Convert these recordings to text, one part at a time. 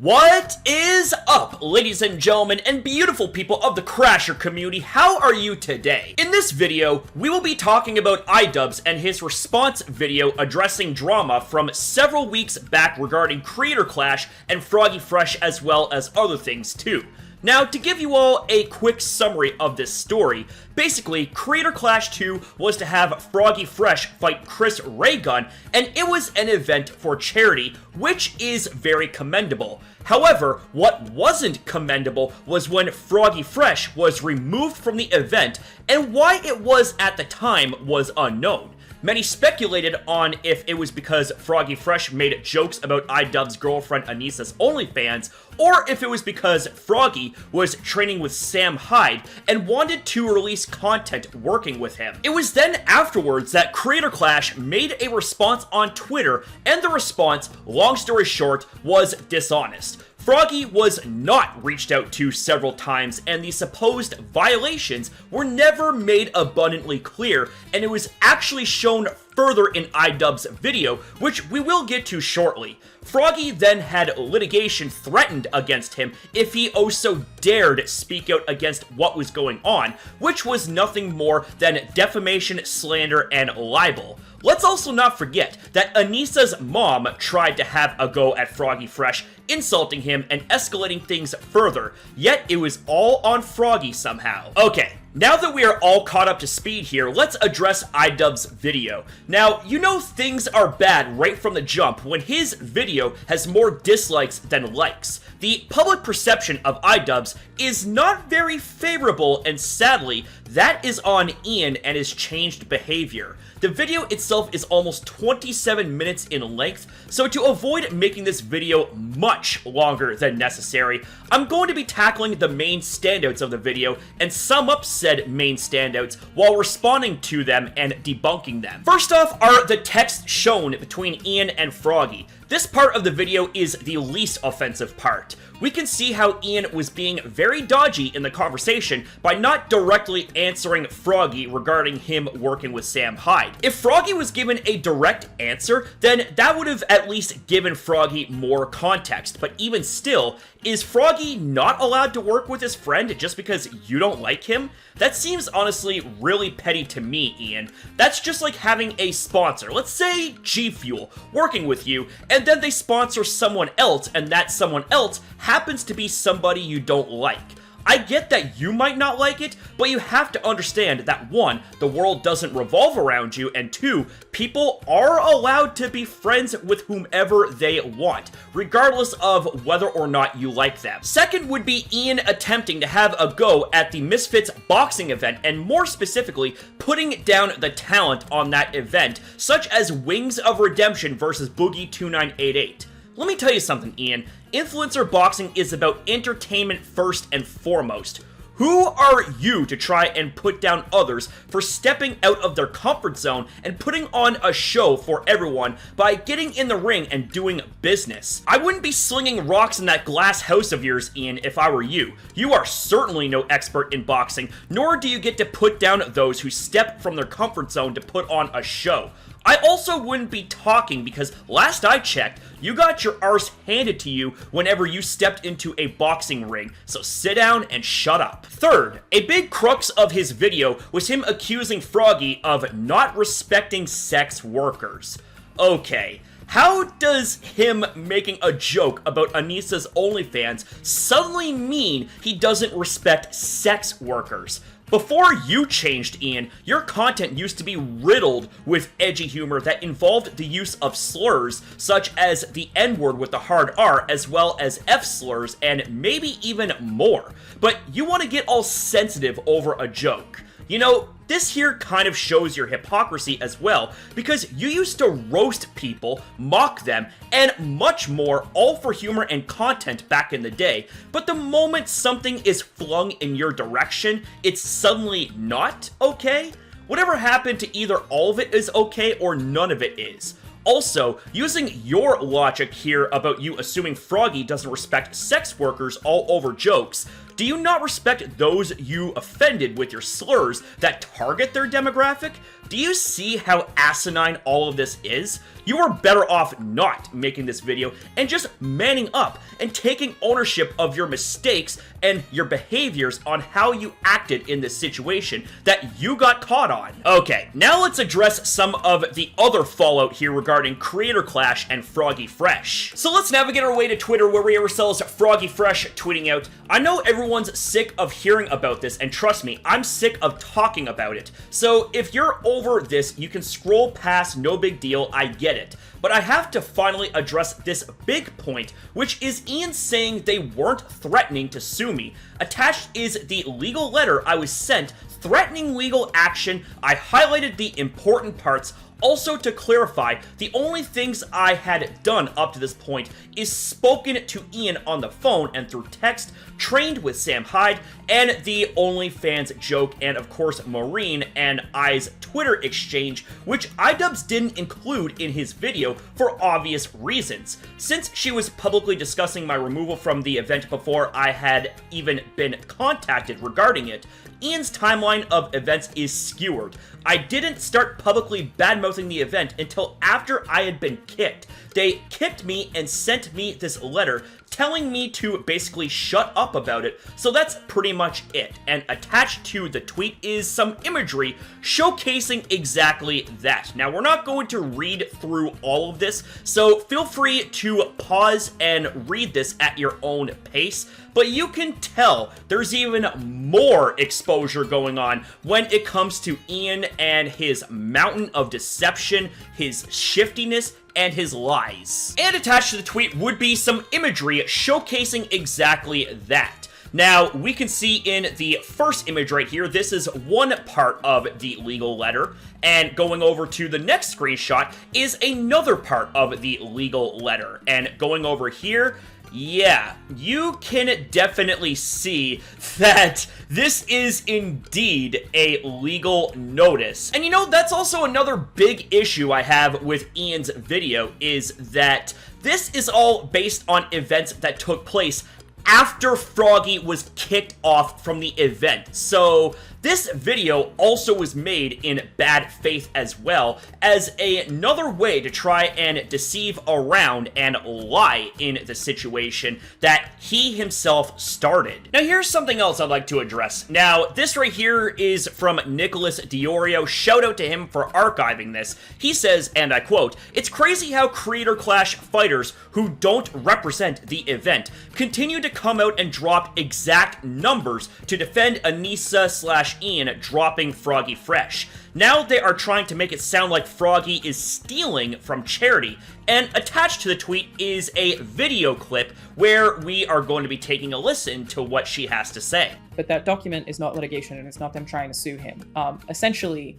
What is up, ladies and gentlemen, and beautiful people of the Crasher community? How are you today? In this video, we will be talking about iDubbbz and his response video addressing drama from several weeks back regarding Creator Clash and Froggy Fresh, as well as other things too. Now, to give you all a quick summary of this story, basically, Creator Clash 2 was to have Froggy Fresh fight Chris Raygun, and it was an event for charity, which is very commendable. However, what wasn't commendable was when Froggy Fresh was removed from the event, and why it was at the time was unknown. Many speculated on if it was because Froggy Fresh made jokes about iDubbbz's girlfriend Anissa's OnlyFans, or if it was because Froggy was training with Sam Hyde and wanted to release content working with him. It was then afterwards that Creator Clash made a response on Twitter, and the response, long story short, was dishonest. Froggy was not reached out to several times, and the supposed violations were never made abundantly clear, and it was actually shown further in iDubbbz's video, which we will get to shortly. Froggy then had litigation threatened against him if he also dared speak out against what was going on, which was nothing more than defamation, slander, and libel. Let's also not forget that Anissa's mom tried to have a go at Froggy Fresh, insulting him and escalating things further, yet it was all on Froggy somehow. Okay, now that we are all caught up to speed here, let's address iDubbbz's video. Now, you know things are bad right from the jump when his video has more dislikes than likes. The public perception of iDubbbz is not very favorable, and sadly, that is on Ian and his changed behavior. The video itself is almost 27 minutes in length, so to avoid making this video much longer than necessary, I'm going to be tackling the main standouts of the video and sum up said main standouts while responding to them and debunking them. First off are the texts shown between Ian and Froggy. This part of the video is the least offensive part. We can see how Ian was being very dodgy in the conversation by not directly answering Froggy regarding him working with Sam Hyde. If Froggy was given a direct answer, then that would have at least given Froggy more context, but even still, is Froggy not allowed to work with his friend just because you don't like him? That seems honestly really petty to me, Ian. That's just like having a sponsor, let's say G Fuel, working with you, and then they sponsor someone else, and that someone else happens to be somebody you don't like. I get that you might not like it, but you have to understand that 1, the world doesn't revolve around you, and 2, people are allowed to be friends with whomever they want, regardless of whether or not you like them. Second would be Ian attempting to have a go at the Misfits boxing event, and more specifically, putting down the talent on that event, such as Wings of Redemption versus Boogie2988. Let me tell you something, Ian. Influencer boxing is about entertainment first and foremost. Who are you to try and put down others for stepping out of their comfort zone and putting on a show for everyone by getting in the ring and doing business? I wouldn't be slinging rocks in that glass house of yours, Ian, if I were you. You are certainly no expert in boxing, nor do you get to put down those who step from their comfort zone to put on a show. I also wouldn't be talking because last I checked, you got your arse handed to you whenever you stepped into a boxing ring, so sit down and shut up. Third, a big crux of his video was him accusing Froggy of not respecting sex workers. Okay, how does him making a joke about Anissa's OnlyFans suddenly mean he doesn't respect sex workers? Before you changed, Ian, your content used to be riddled with edgy humor that involved the use of slurs, such as the N-word with the hard R, as well as F-slurs, and maybe even more. But you want to get all sensitive over a joke. You know, this here kind of shows your hypocrisy as well, because you used to roast people, mock them, and much more, all for humor and content back in the day, but the moment something is flung in your direction, it's suddenly not okay? Whatever happened to either all of it is okay or none of it is? Also, using your logic here about you assuming Froggy doesn't respect sex workers all over jokes, do you not respect those you offended with your slurs that target their demographic? Do you see how asinine all of this is? You are better off not making this video and just manning up and taking ownership of your mistakes and your behaviors on how you acted in this situation that you got caught on. Okay, now let's address some of the other fallout here regarding Creator Clash and Froggy Fresh. So let's navigate our way to Twitter, where we have ourselves Froggy Fresh tweeting out, "I know everyone's sick of hearing about this, and trust me, I'm sick of talking about it. So if you're over this, you can scroll past, no big deal, I get it. But I have to finally address this big point, which is Ian saying they weren't threatening to sue me. Attached is the legal letter I was sent threatening legal action. I highlighted the important parts. Also, to clarify, the only things I had done up to this point is spoken to Ian on the phone and through text, trained with Sam Hyde, and the OnlyFans joke, and of course Maureen and I's Twitter exchange, which iDubbbz's didn't include in his video for obvious reasons. Since she was publicly discussing my removal from the event before I had even been contacted regarding it, Ian's timeline of events is skewered. I didn't start publicly badmouthing the event until after I had been kicked. They kicked me and sent me this letter telling me to basically shut up about it, so that's pretty much it. And attached to the tweet is some imagery showcasing exactly that. Now, we're not going to read through all of this, so feel free to pause and read this at your own pace, but you can tell there's even more exposure going on when it comes to Ian and his mountain of deception, his shiftiness, and his lies. And attached to the tweet would be some imagery showcasing exactly that. Now, we can see in the first image right here, this is one part of the legal letter, and going over to the next screenshot is another part of the legal letter. And going over here, yeah, you can definitely see that this is indeed a legal notice. And you know, that's also another big issue I have with Ian's video, is that this is all based on events that took place after Froggy was kicked off from the event. So this video also was made in bad faith as well, as another way to try and deceive around and lie in the situation that he himself started. Now, here's something else I'd like to address. Now, this right here is from Nicholas Diorio. Shout out to him for archiving this. He says, and I quote, "It's crazy how Creator Clash fighters who don't represent the event continue to come out and drop exact numbers to defend Anissa/Ian dropping Froggy Fresh. Now they are trying to make it sound like Froggy is stealing from charity." And attached to the tweet is a video clip where we are going to be taking a listen to what she has to say. But that document is not litigation, and it's not them trying to sue him. Essentially,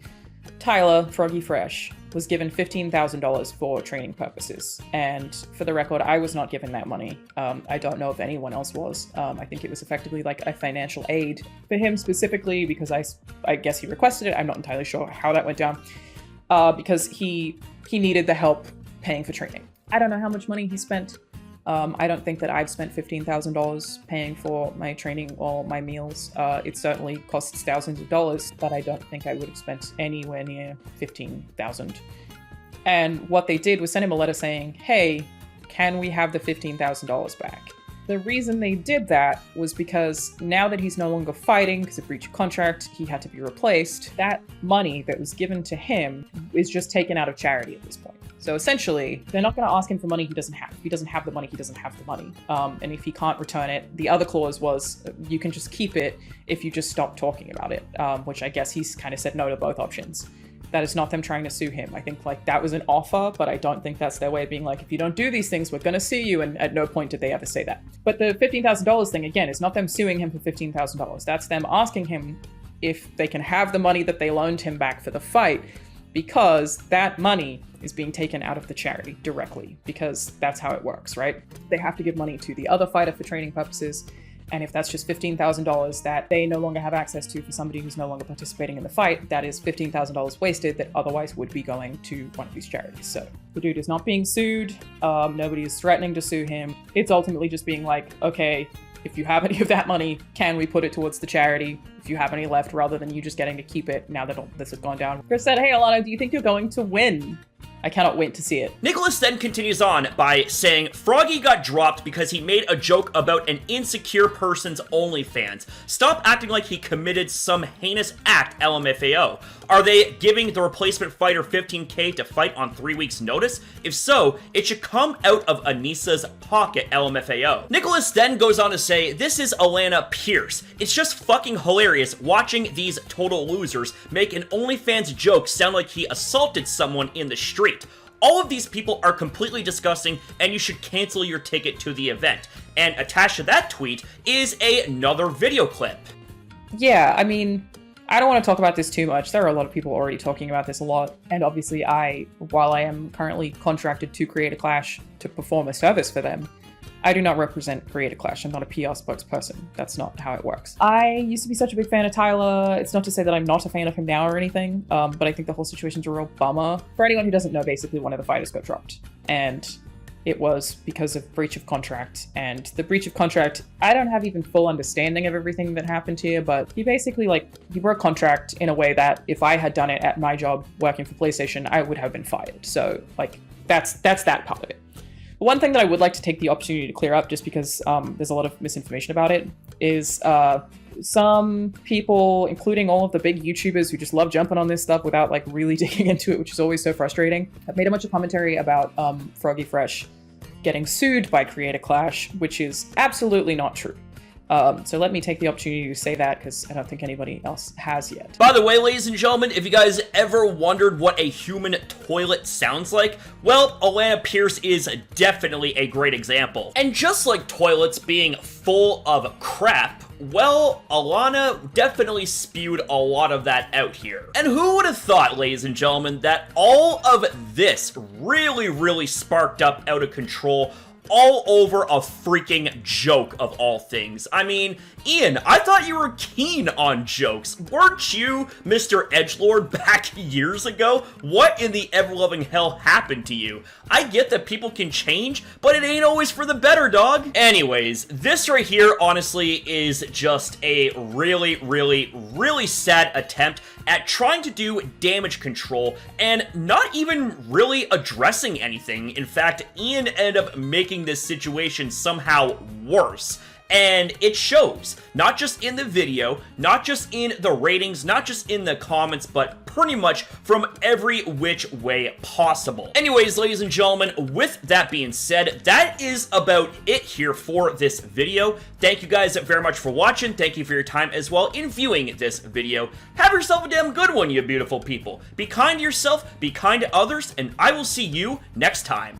Tyler, Froggy Fresh, was given $15,000 for training purposes. And for the record, I was not given that money. I don't know if anyone else was. I think it was effectively like a financial aid for him specifically, because I guess he requested it. I'm not entirely sure how that went down, because he needed the help paying for training. I don't know how much money he spent. I don't think that I've spent $15,000 paying for my training or my meals. It certainly costs thousands of dollars, but I don't think I would have spent anywhere near $15,000. And what they did was send him a letter saying, "Hey, can we have the $15,000 back?" The reason they did that was because now that he's no longer fighting because of breach of contract, he had to be replaced. That money that was given to him is just taken out of charity at this point. So essentially, they're not going to ask him for money he doesn't have. If he doesn't have the money, he doesn't have the money. And if he can't return it, the other clause was you can just keep it if you just stop talking about it, which I guess he's kind of said no to both options. That is not them trying to sue him. I think like that was an offer, but I don't think that's their way of being like, if you don't do these things, we're going to sue you. And at no point did they ever say that. But the $15,000 thing, again, is not them suing him for $15,000. That's them asking him if they can have the money that they loaned him back for the fight, because that money is being taken out of the charity directly, because that's how it works, right? They have to give money to the other fighter for training purposes, And if that's just $15,000 that they no longer have access to for somebody who's no longer participating in the fight, that is $15,000 wasted that otherwise would be going to one of these charities. So the dude is not being sued. Nobody is threatening to sue him. It's ultimately just being like, okay, if you have any of that money, can we put it towards the charity? If you have any left, rather than you just getting to keep it now that this has gone down. Chris said, hey, Alana, do you think you're going to win? I cannot wait to see it. Nicholas then continues on by saying, Froggy got dropped because he made a joke about an insecure person's OnlyFans. Stop acting like he committed some heinous act, LMFAO. Are they giving the replacement fighter $15K to fight on 3 weeks' notice? If so, it should come out of Anissa's pocket, LMFAO. Nicholas then goes on to say, this is Alana Pierce. It's just fucking hilarious watching these total losers make an OnlyFans joke sound like he assaulted someone in the street. All of these people are completely disgusting, and you should cancel your ticket to the event. And attached to that tweet is another video clip. Yeah, I mean, I don't want to talk about this too much. There are a lot of people already talking about this a lot. And obviously while I am currently contracted to Create a Clash to perform a service for them, I do not represent Create a Clash. I'm not a PR spokesperson. That's not how it works. I used to be such a big fan of Tyler. It's not to say that I'm not a fan of him now or anything, but I think the whole situation's a real bummer. For anyone who doesn't know, basically one of the fighters got dropped. And it was because of breach of contract. And the breach of contract, I don't have even full understanding of everything that happened here, but he basically, he broke contract in a way that if I had done it at my job working for PlayStation, I would have been fired. So, that's that part of it. One thing that I would like to take the opportunity to clear up, just because there's a lot of misinformation about it, is some people, including all of the big YouTubers who just love jumping on this stuff without really digging into it, which is always so frustrating, have made a bunch of commentary about Froggy Fresh getting sued by Create a Clash, which is absolutely not true. So let me take the opportunity to say that, because I don't think anybody else has yet. By the way, ladies and gentlemen, if you guys ever wondered what a human toilet sounds like, well, Alana Pierce is definitely a great example. And just like toilets being full of crap, well, Alana definitely spewed a lot of that out here. And who would have thought, ladies and gentlemen, that all of this really sparked up out of control all over a freaking joke of all things. I mean, Ian, I thought you were keen on jokes. Weren't you Mr. Edgelord back years ago? What in the ever-loving hell happened to you? I get that people can change, but it ain't always for the better, dog. Anyways, this right here, honestly, is just a really sad attempt at trying to do damage control and not even really addressing anything. In fact, Ian ended up making this situation somehow worse. And it shows, not just in the video, not just in the ratings, not just in the comments, but pretty much from every which way possible. Anyways, ladies and gentlemen, with that being said, that is about it here for this video. Thank you guys very much for watching. Thank you for your time as well in viewing this video. Have yourself a damn good one, you beautiful people. Be kind to yourself, be kind to others, and I will see you next time.